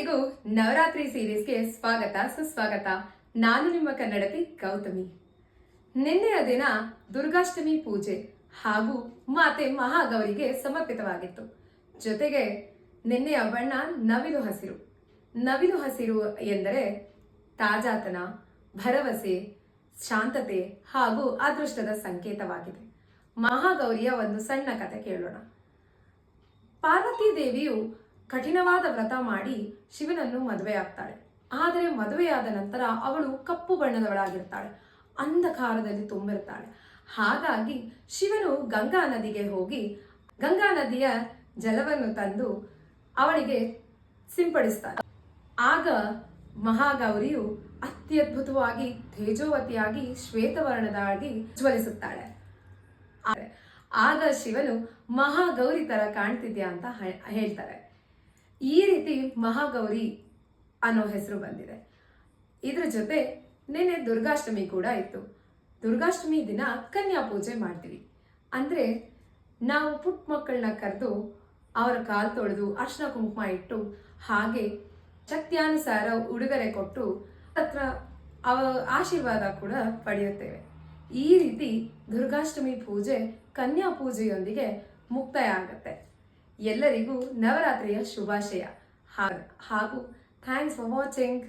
ಎಲ್ಲರಿಗೂ ನವರಾತ್ರಿ ಸೀರೀಸ್ಗೆ ಸ್ವಾಗತ ಸುಸ್ವಾಗತ. ನಾನು ನಿಮ್ಮ ಕನ್ನಡತಿ ಗೌತಮಿ. ನಿನ್ನೆಯ ದಿನ ದುರ್ಗಾಷ್ಟಮಿ ಪೂಜೆ ಹಾಗೂ ಮಾತೆ ಮಹಾಗೌರಿಗೆ ಸಮರ್ಪಿತವಾಗಿತ್ತು. ಜೊತೆಗೆ ನಿನ್ನೆಯ ಬಣ್ಣ ನವಿಲು ಹಸಿರು. ನವಿಲು ಹಸಿರು ಎಂದರೆ ತಾಜಾತನ, ಭರವಸೆ, ಶಾಂತತೆ ಹಾಗೂ ಅದೃಷ್ಟದ ಸಂಕೇತವಾಗಿದೆ. ಮಹಾಗೌರಿಯ ಒಂದು ಸಣ್ಣ ಕಥೆ ಕೇಳೋಣ. ಪಾರ್ವತಿ ದೇವಿಯು ಕಠಿಣವಾದ ವ್ರತ ಮಾಡಿ ಶಿವನನ್ನು ಮದುವೆಯಾಗ್ತಾಳೆ. ಆದರೆ ಮದುವೆಯಾದ ನಂತರ ಅವಳು ಕಪ್ಪು ಬಣ್ಣದವಳಾಗಿರ್ತಾಳೆ, ಅಂಧಕಾರದಲ್ಲಿ ತುಂಬಿರ್ತಾಳೆ. ಹಾಗಾಗಿ ಶಿವನು ಗಂಗಾ ನದಿಗೆ ಹೋಗಿ ಗಂಗಾ ನದಿಯ ಜಲವನ್ನು ತಂದು ಅವಳಿಗೆ ಸಿಂಪಡಿಸ್ತಾನೆ. ಆಗ ಮಹಾಗೌರಿಯು ಅತ್ಯದ್ಭುತವಾಗಿ ತೇಜೋವತಿಯಾಗಿ ಶ್ವೇತವರ್ಣದಾಗಿ ಜ್ವಲಿಸುತ್ತಾಳೆ. ಆಗ ಶಿವನು ಮಹಾಗೌರಿ ತರ ಕಾಣ್ತಿದ್ಯಾ ಅಂತ ಹೇಳ್ತಾರೆ. ಈ ರೀತಿ ಮಹಾಗೌರಿ ಅನ್ನೋ ಹೆಸರು ಬಂದಿದೆ. ಇದ್ರ ಜೊತೆ ನಿನ್ನೆ ದುರ್ಗಾಷ್ಟಮಿ ಕೂಡ ಇತ್ತು. ದುರ್ಗಾಷ್ಟಮಿ ದಿನ ಕನ್ಯಾ ಪೂಜೆ ಮಾಡ್ತೀವಿ. ಅಂದ್ರೆ ನಾವು ಪುಟ್ಟ ಮಕ್ಕಳನ್ನ ಕರೆದು ಅವರ ಕಾಲು ತೊಳೆದು ಅರ್ಶಿನ ಕುಂಕುಮ ಇಟ್ಟು ಹಾಗೆ ಶಕ್ತಿಯಾನುಸಾರ ಉಡುಗೊರೆ ಕೊಟ್ಟು ಹತ್ರ ಆಶೀರ್ವಾದ ಕೂಡ ಪಡೆಯುತ್ತೇವೆ. ಈ ರೀತಿ ದುರ್ಗಾಷ್ಟಮಿ ಪೂಜೆ ಕನ್ಯಾ ಪೂಜೆಯೊಂದಿಗೆ ಮುಕ್ತಾಯ ಆಗುತ್ತೆ. ಎಲ್ಲರಿಗೂ ನವರಾತ್ರಿಯ ಶುಭಾಶಯ ಹಾಗೂ ಥ್ಯಾಂಕ್ಸ್ ಫಾರ್ ವಾಚಿಂಗ್.